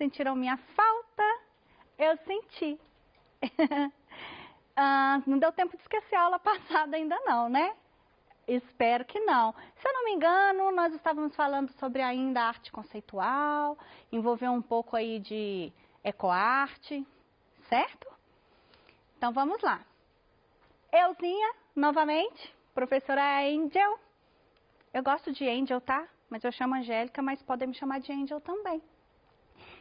Sentiram minha falta? Eu senti. Não deu tempo de esquecer a aula passada ainda não, né? Espero que não. Se eu não me engano, nós estávamos falando sobre ainda arte conceitual, envolveu um pouco aí de ecoarte, certo? Então vamos lá. Euzinha, novamente, professora Angel. Eu gosto de Angel, tá? Mas eu chamo Angélica, mas podem me chamar de Angel também.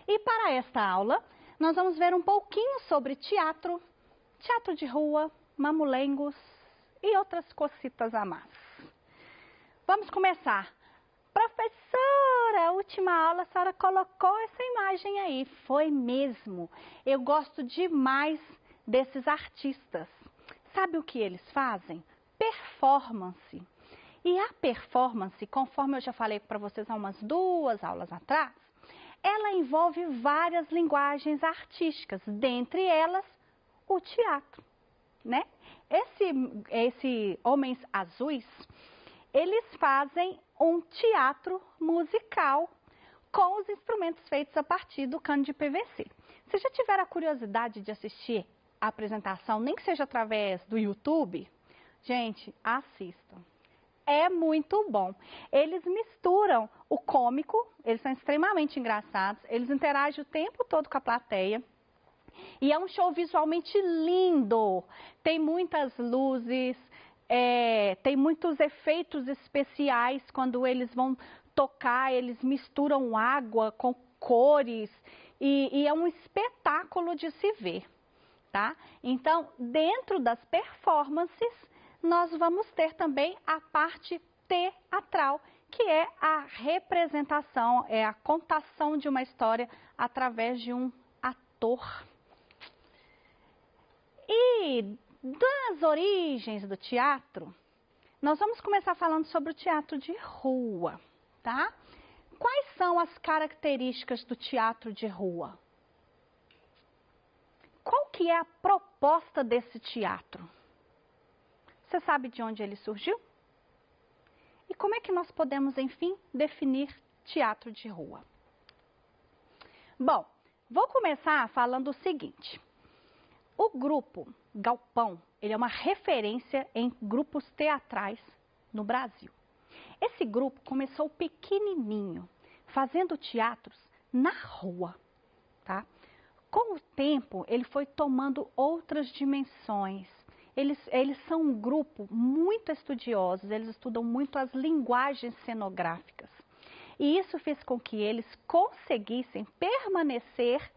E para esta aula, nós vamos ver um pouquinho sobre teatro, teatro de rua, mamulengos e outras cocitas a mais. Vamos começar. Professora, última aula a senhora colocou essa imagem aí. Foi mesmo. Eu gosto demais desses artistas. Sabe o que eles fazem? Performance. E a performance, conforme eu já falei para vocês há umas 2 aulas atrás, ela envolve várias linguagens artísticas, dentre elas o teatro, né? Esse Homens Azuis, eles fazem um teatro musical com os instrumentos feitos a partir do cano de PVC. Se já tiver a curiosidade de assistir a apresentação, nem que seja através do YouTube, gente, assistam. É muito bom. Eles misturam o cômico, eles são extremamente engraçados, eles interagem o tempo todo com a plateia. E é um show visualmente lindo. Tem muitas luzes, tem muitos efeitos especiais quando eles vão tocar, eles misturam água com cores e é um espetáculo de se ver, tá? Então, dentro das performances, nós vamos ter também a parte teatral, que é a representação, é a contação de uma história através de um ator. E das origens do teatro, nós vamos começar falando sobre o teatro de rua, tá? Quais são as características do teatro de rua? Qual que é a proposta desse teatro? Você sabe de onde ele surgiu? E como é que nós podemos, enfim, definir teatro de rua? Bom, vou começar falando o seguinte. O grupo Galpão, ele é uma referência em grupos teatrais no Brasil. Esse grupo começou pequenininho, fazendo teatros na rua, tá? Com o tempo, ele foi tomando outras dimensões. Eles são um grupo muito estudiosos, eles estudam muito as linguagens cenográficas. E isso fez com que eles conseguissem permanecer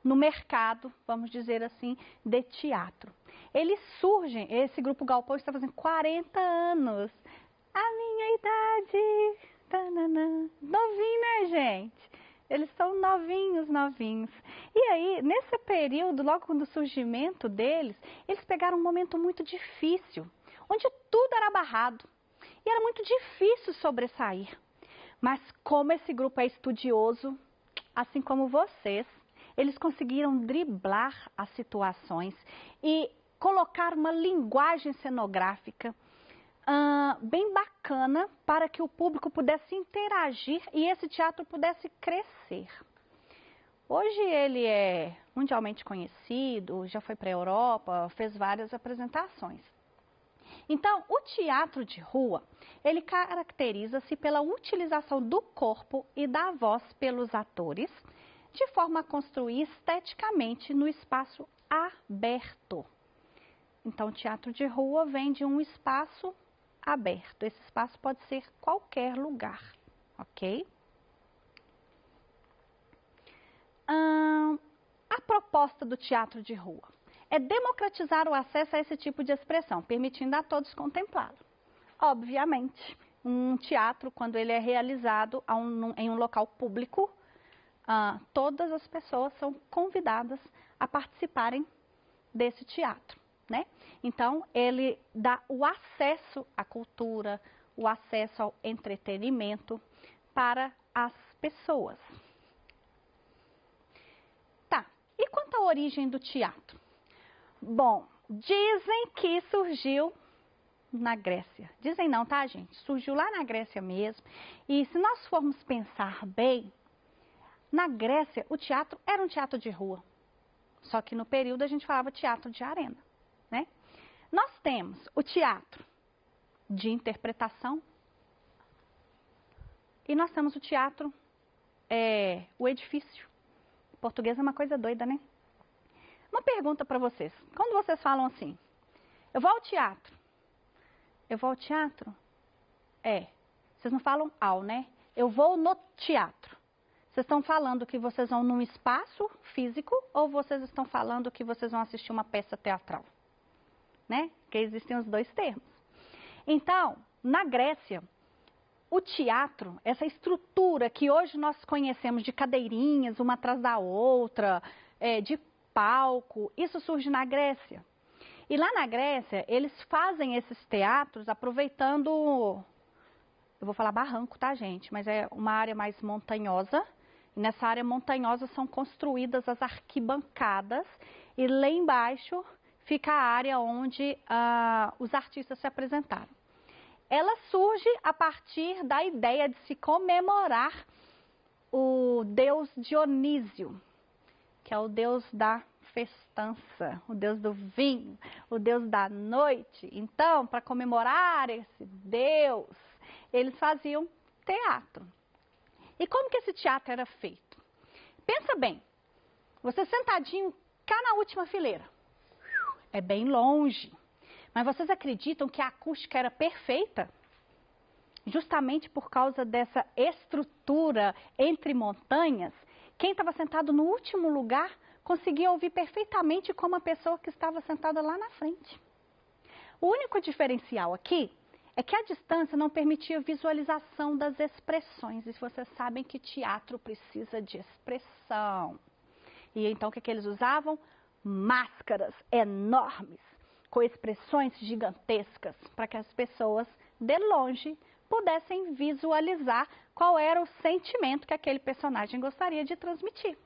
no mercado, vamos dizer assim, de teatro. Eles surgem, esse grupo Galpão está fazendo 40 anos. A minha idade, tanana, novinho, né, gente? Eles são novinhos. E aí, nesse período, logo do surgimento deles, eles pegaram um momento muito difícil, onde tudo era barrado. E era muito difícil sobressair. Mas como esse grupo é estudioso, assim como vocês, eles conseguiram driblar as situações e colocar uma linguagem cenográfica bem bacana para que o público pudesse interagir e esse teatro pudesse crescer. Hoje ele é mundialmente conhecido, já foi para a Europa, fez várias apresentações. Então, o teatro de rua, ele caracteriza-se pela utilização do corpo e da voz pelos atores, de forma a construir esteticamente no espaço aberto. Então, o teatro de rua vem de um espaço aberto. Esse espaço pode ser qualquer lugar, ok? A proposta do teatro de rua é democratizar o acesso a esse tipo de expressão, permitindo a todos contemplá-lo. Obviamente, um teatro, quando ele é realizado em um local público, todas as pessoas são convidadas a participarem desse teatro, né? Então, ele dá o acesso à cultura, o acesso ao entretenimento para as pessoas. Tá, e quanto à origem do teatro? Bom, dizem que surgiu na Grécia. Dizem não, tá, gente? Surgiu lá na Grécia mesmo. E se nós formos pensar bem, Na Grécia, o teatro era um teatro de rua. Só que no período a gente falava teatro de arena, né? Nós temos o teatro de interpretação e nós temos o teatro, o edifício. O português é uma coisa doida, né? Uma pergunta para vocês. Quando vocês falam assim, eu vou ao teatro. Eu vou ao teatro? Vocês não falam ao, né? Eu vou no teatro. Vocês estão falando que vocês vão num espaço físico ou vocês estão falando que vocês vão assistir uma peça teatral? Né? Porque existem os dois termos. Então, na Grécia, o teatro, essa estrutura que hoje nós conhecemos de cadeirinhas, uma atrás da outra, de palco, isso surge na Grécia. E lá na Grécia, eles fazem esses teatros aproveitando, eu vou falar barranco, tá, gente? Mas é uma área mais montanhosa. E nessa área montanhosa são construídas as arquibancadas e lá embaixo fica a área onde os artistas se apresentaram. Ela surge a partir da ideia de se comemorar o deus Dionísio, que é o deus da festança, o deus do vinho, o deus da noite. Então, para comemorar esse deus, eles faziam teatro. E como que esse teatro era feito? Pensa bem, você sentadinho cá na última fileira, é bem longe, mas vocês acreditam que a acústica era perfeita? Justamente por causa dessa estrutura entre montanhas, quem estava sentado no último lugar conseguia ouvir perfeitamente como a pessoa que estava sentada lá na frente. O único diferencial aqui é que a distância não permitia visualização das expressões. E vocês sabem que teatro precisa de expressão. E então o que eles usavam? Máscaras enormes, com expressões gigantescas, para que as pessoas de longe pudessem visualizar qual era o sentimento que aquele personagem gostaria de transmitir.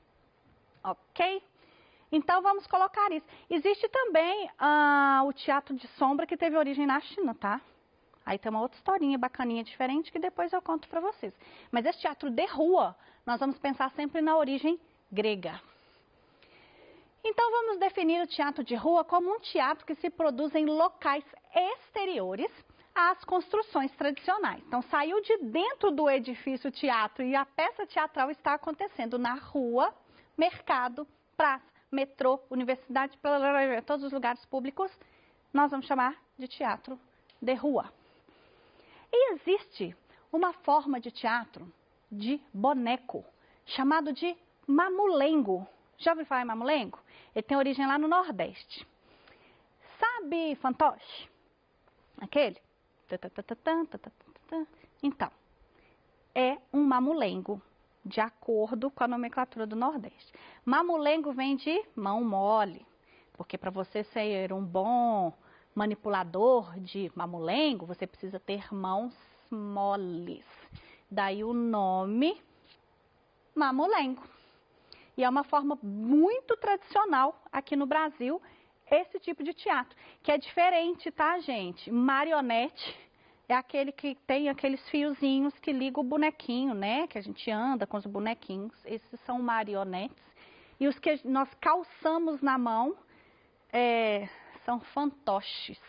Ok? Então vamos colocar isso. Existe também o teatro de sombra que teve origem na China, tá? Aí tem uma outra historinha bacaninha, diferente, que depois eu conto para vocês. Mas esse teatro de rua, nós vamos pensar sempre na origem grega. Então vamos definir o teatro de rua como um teatro que se produz em locais exteriores às construções tradicionais. Então saiu de dentro do edifício teatro e a peça teatral está acontecendo na rua, mercado, praça, metrô, universidade, todos os lugares públicos, nós vamos chamar de teatro de rua. E existe uma forma de teatro de boneco, chamado de mamulengo. Já ouviu falar em mamulengo? Ele tem origem lá no Nordeste. Sabe fantoche? Aquele? Então, é um mamulengo, de acordo com a nomenclatura do Nordeste. Mamulengo vem de mão mole, porque para você ser um bom manipulador de mamulengo, você precisa ter mãos moles. Daí o nome mamulengo. E é uma forma muito tradicional aqui no Brasil, esse tipo de teatro, que é diferente, tá, gente? Marionete é aquele que tem aqueles fiozinhos que liga o bonequinho, né? Que a gente anda com os bonequinhos. Esses são marionetes. E os que nós calçamos na mão são fantoches.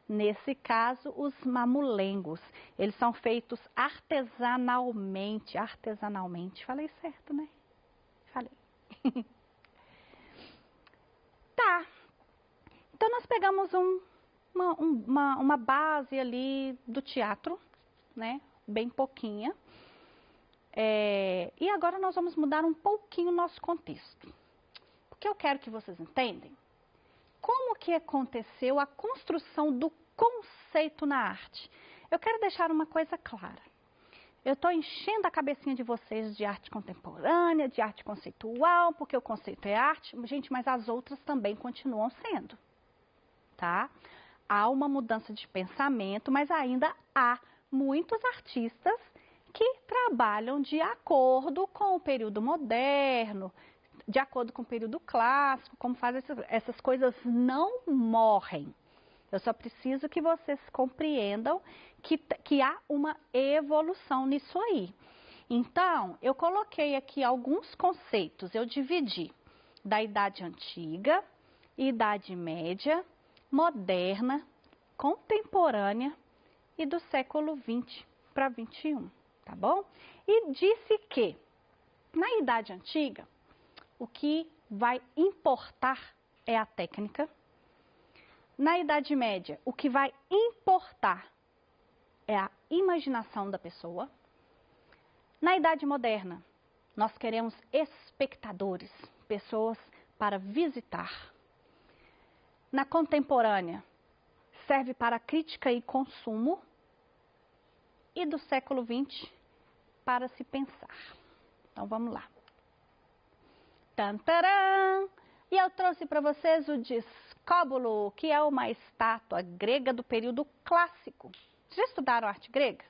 Nesse caso, os mamulengos. Eles são feitos artesanalmente. Artesanalmente. Falei certo, né? Falei. Tá. Então, nós pegamos uma base ali do teatro, né? Bem pouquinha. E agora nós vamos mudar um pouquinho o nosso contexto. Porque eu quero que vocês entendam como que aconteceu a construção do conceito na arte. Eu quero deixar uma coisa clara. Eu estou enchendo a cabecinha de vocês de arte contemporânea, de arte conceitual, porque o conceito é arte, gente, mas as outras também continuam sendo, tá? Há uma mudança de pensamento, mas ainda há muitos artistas que trabalham de acordo com o período moderno, de acordo com o período clássico, como fazem essas coisas não morrem. Eu só preciso que vocês compreendam que há uma evolução nisso aí. Então, eu coloquei aqui alguns conceitos, eu dividi da Idade Antiga, Idade Média, Moderna, Contemporânea e do século 20 para 21, tá bom? E disse que na Idade Antiga, o que vai importar é a técnica. Na Idade Média, o que vai importar é a imaginação da pessoa. Na Idade Moderna, nós queremos espectadores, pessoas para visitar. Na Contemporânea, serve para crítica e consumo. E do século 20, para se pensar. Então, vamos lá. Tantarã! E eu trouxe para vocês o Discóbulo, que é uma estátua grega do período clássico. Vocês já estudaram arte grega?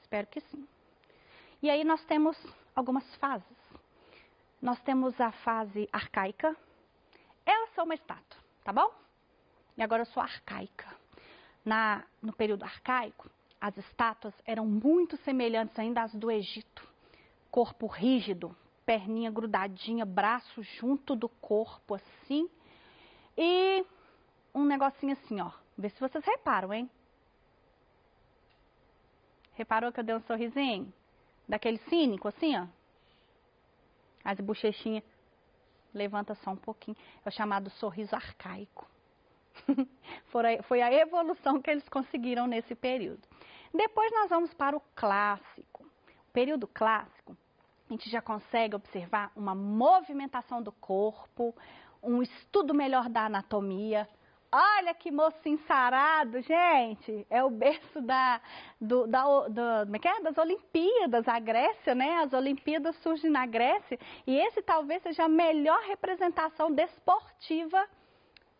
Espero que sim. E aí nós temos algumas fases. Nós temos a fase arcaica. Eu sou uma estátua, tá bom? E agora eu sou arcaica. No período arcaico, as estátuas eram muito semelhantes ainda às do Egito. Corpo rígido, perninha grudadinha, braço junto do corpo, assim. E um negocinho assim, ó. Vê se vocês reparam, hein? Reparou que eu dei um sorrisinho? Daquele cínico, assim, ó. As bochechinhas levanta só um pouquinho. É o chamado sorriso arcaico. Foi a evolução que eles conseguiram nesse período. Depois nós vamos para o clássico. O período clássico, a gente já consegue observar uma movimentação do corpo, um estudo melhor da anatomia. Olha que moço ensarado, gente! É o berço como é que é? Das Olimpíadas, a Grécia, né? As Olimpíadas surgem na Grécia e esse talvez seja a melhor representação desportiva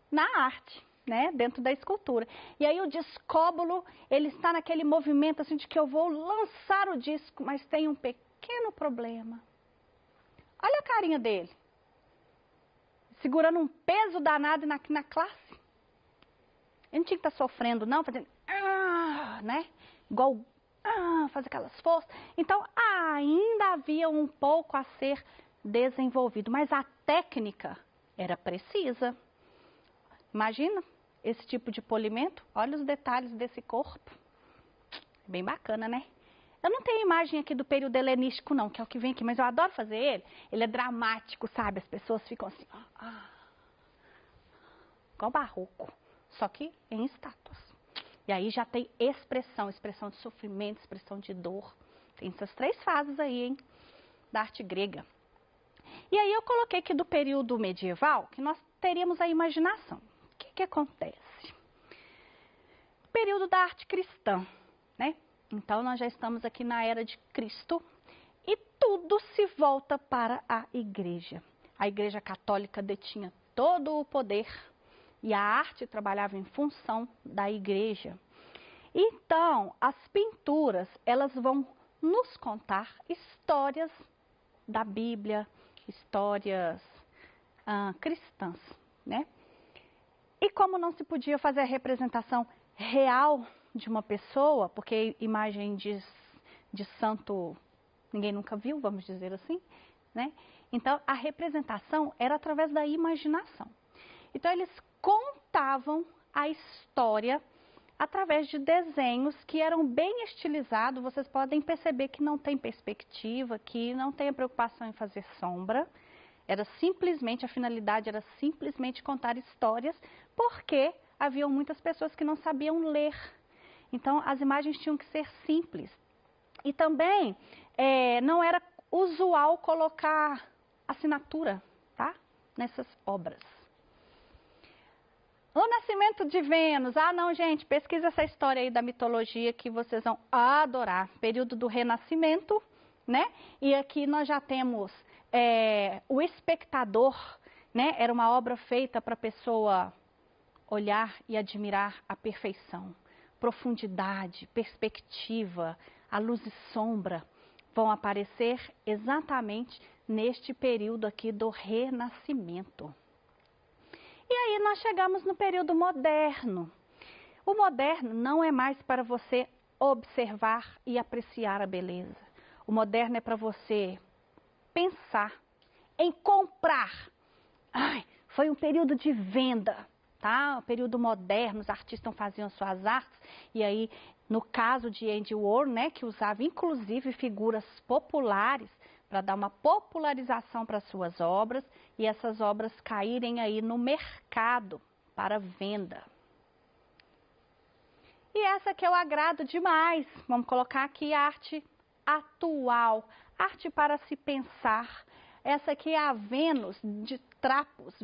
na arte, né? Dentro da escultura. E aí o discóbulo, ele está naquele movimento assim de que eu vou lançar o disco, mas tem um pequeno problema. Olha a carinha dele. Segurando um peso danado na classe. Ele não tinha que estar sofrendo, não, fazendo, né? Igual, fazer aquelas forças. Então, ainda havia um pouco a ser desenvolvido, mas a técnica era precisa. Imagina esse tipo de polimento, olha os detalhes desse corpo. Bem bacana, né? Eu não tenho imagem aqui do período helenístico, não, que é o que vem aqui, mas eu adoro fazer ele. Ele é dramático, sabe? As pessoas ficam assim, igual barroco. Só que em estátuas. E aí já tem expressão de sofrimento, expressão de dor. Tem essas 3 fases aí, hein, da arte grega. E aí eu coloquei aqui do período medieval, que nós teríamos a imaginação. O que acontece? Período da arte cristã, né? Então nós já estamos aqui na era de Cristo e tudo se volta para a igreja. A igreja católica detinha todo o poder. E a arte trabalhava em função da igreja. Então, as pinturas, elas vão nos contar histórias da Bíblia, histórias cristãs, né? E como não se podia fazer a representação real de uma pessoa, porque imagem de santo ninguém nunca viu, vamos dizer assim, né? Então, a representação era através da imaginação. Então, eles contavam a história através de desenhos que eram bem estilizados. Vocês podem perceber que não tem perspectiva, que não tem a preocupação em fazer sombra. A finalidade era simplesmente contar histórias, porque haviam muitas pessoas que não sabiam ler. Então, as imagens tinham que ser simples. E também não era usual colocar assinatura, tá? Nessas obras. O nascimento de Vênus. Não, gente, pesquisa essa história aí da mitologia que vocês vão adorar. Período do Renascimento, né? E aqui nós já temos o espectador, né? Era uma obra feita para a pessoa olhar e admirar a perfeição. Profundidade, perspectiva, a luz e sombra vão aparecer exatamente neste período aqui do Renascimento. E aí nós chegamos no período moderno. O moderno não é mais para você observar e apreciar a beleza. o moderno é para você pensar em comprar. Ai, foi um período de venda, tá? O período moderno, os artistas faziam suas artes, e aí, no caso de Andy Warhol, né, que usava inclusive figuras populares para dar uma popularização para suas obras, e essas obras caírem aí no mercado para venda. E essa que eu agrado demais, vamos colocar aqui arte atual, arte para se pensar. Essa aqui é a Vênus de trapos,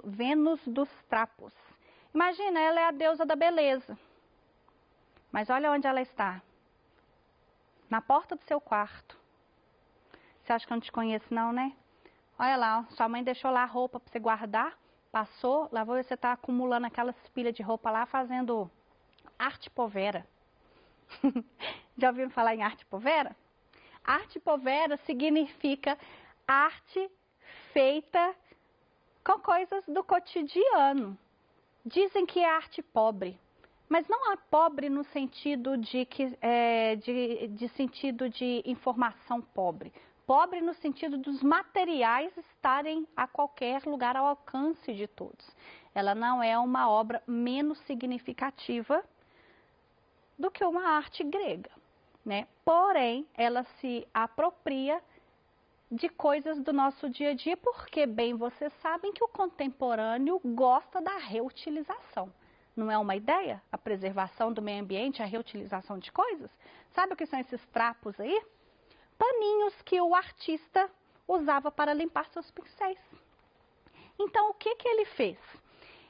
Vênus dos trapos. Imagina, ela é a deusa da beleza. Mas olha onde ela está. Na porta do seu quarto. Você acha que eu não te conheço não, né? Olha lá, ó, sua mãe deixou lá a roupa para você guardar, passou, lavou e você está acumulando aquelas pilhas de roupa lá fazendo arte povera. Já ouviram falar em arte povera? Arte povera significa arte feita com coisas do cotidiano. Dizem que é arte pobre, mas não é pobre no sentido de sentido de informação pobre. Pobre no sentido dos materiais estarem a qualquer lugar ao alcance de todos. Ela não é uma obra menos significativa do que uma arte grega, né? Porém, ela se apropria de coisas do nosso dia a dia, porque bem vocês sabem que o contemporâneo gosta da reutilização. Não é uma ideia? A preservação do meio ambiente, a reutilização de coisas? Sabe o que são esses trapos aí? Paninhos que o artista usava para limpar seus pincéis. Então, o que ele fez?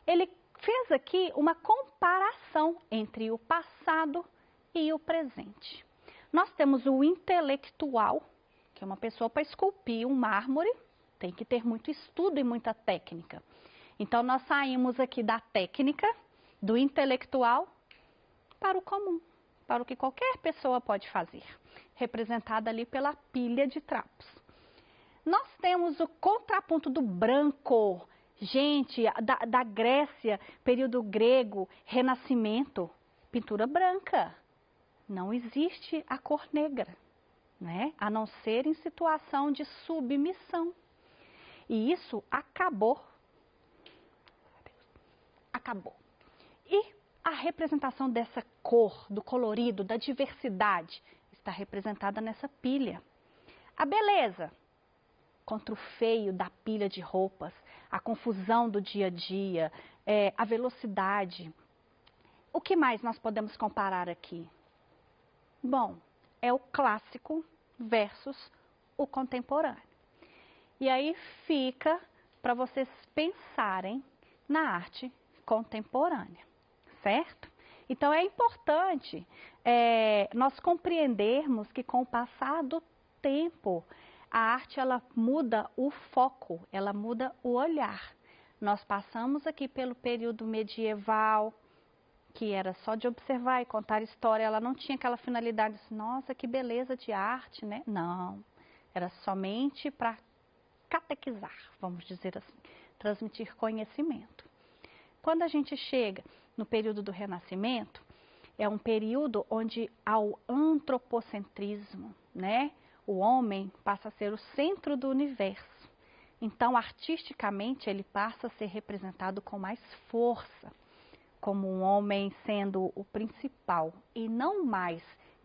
Ele fez aqui uma comparação entre o passado e o presente. Nós temos o intelectual, que é uma pessoa para esculpir um mármore, tem que ter muito estudo e muita técnica. Então, nós saímos aqui da técnica, do intelectual, para o comum, para o que qualquer pessoa pode fazer, representada ali pela pilha de trapos. Nós temos o contraponto do branco. Gente, da Grécia, período grego, Renascimento, pintura branca. Não existe a cor negra, né? A não ser em situação de submissão. E isso acabou. Acabou. E a representação dessa cor, do colorido, da diversidade, está representada nessa pilha. A beleza, contra o feio da pilha de roupas, a confusão do dia a dia, a velocidade. O que mais nós podemos comparar aqui? Bom, é o clássico versus o contemporâneo. E aí fica para vocês pensarem na arte contemporânea, certo? Então é importante nós compreendermos que com o passar do tempo, a arte ela muda o foco, ela muda o olhar. Nós passamos aqui pelo período medieval, que era só de observar e contar história, ela não tinha aquela finalidade assim, nossa, que beleza de arte, né? Não, era somente para catequizar, vamos dizer assim, transmitir conhecimento. Quando a gente chega no período do Renascimento, é um período onde há o antropocentrismo, né? O homem passa a ser o centro do universo. Então, artisticamente, ele passa a ser representado com mais força, como um homem sendo o principal, e não mais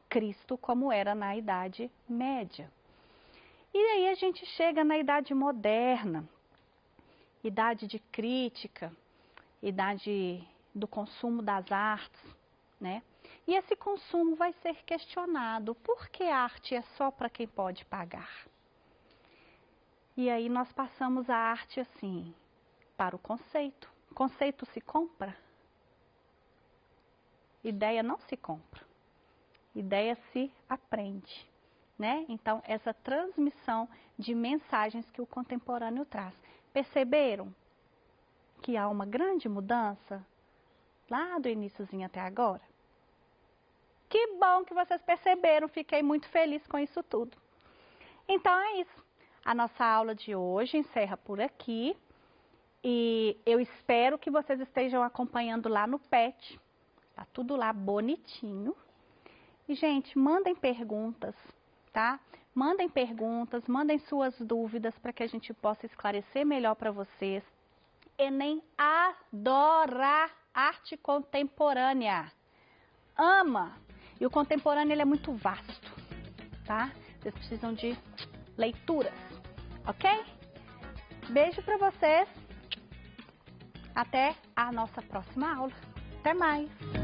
Cristo como era na Idade Média. E aí a gente chega na Idade Moderna, idade de crítica, idade do consumo das artes, né? E esse consumo vai ser questionado. Por que a arte é só para quem pode pagar? E aí nós passamos a arte assim, para o conceito. Conceito se compra? Ideia não se compra. Ideia se aprende, né? Então, essa transmissão de mensagens que o contemporâneo traz. Perceberam que há uma grande mudança lá do iniciozinho até agora? Que bom que vocês perceberam, fiquei muito feliz com isso tudo. Então é isso. A nossa aula de hoje encerra por aqui e eu espero que vocês estejam acompanhando lá no PET. Tá tudo lá bonitinho. E, gente, mandem perguntas, tá? mandem perguntas, mandem suas dúvidas para que a gente possa esclarecer melhor para vocês. Enem adora arte contemporânea, ama, e o contemporâneo ele é muito vasto, tá? Vocês precisam de leituras, ok? Beijo para vocês, até a nossa próxima aula, até mais!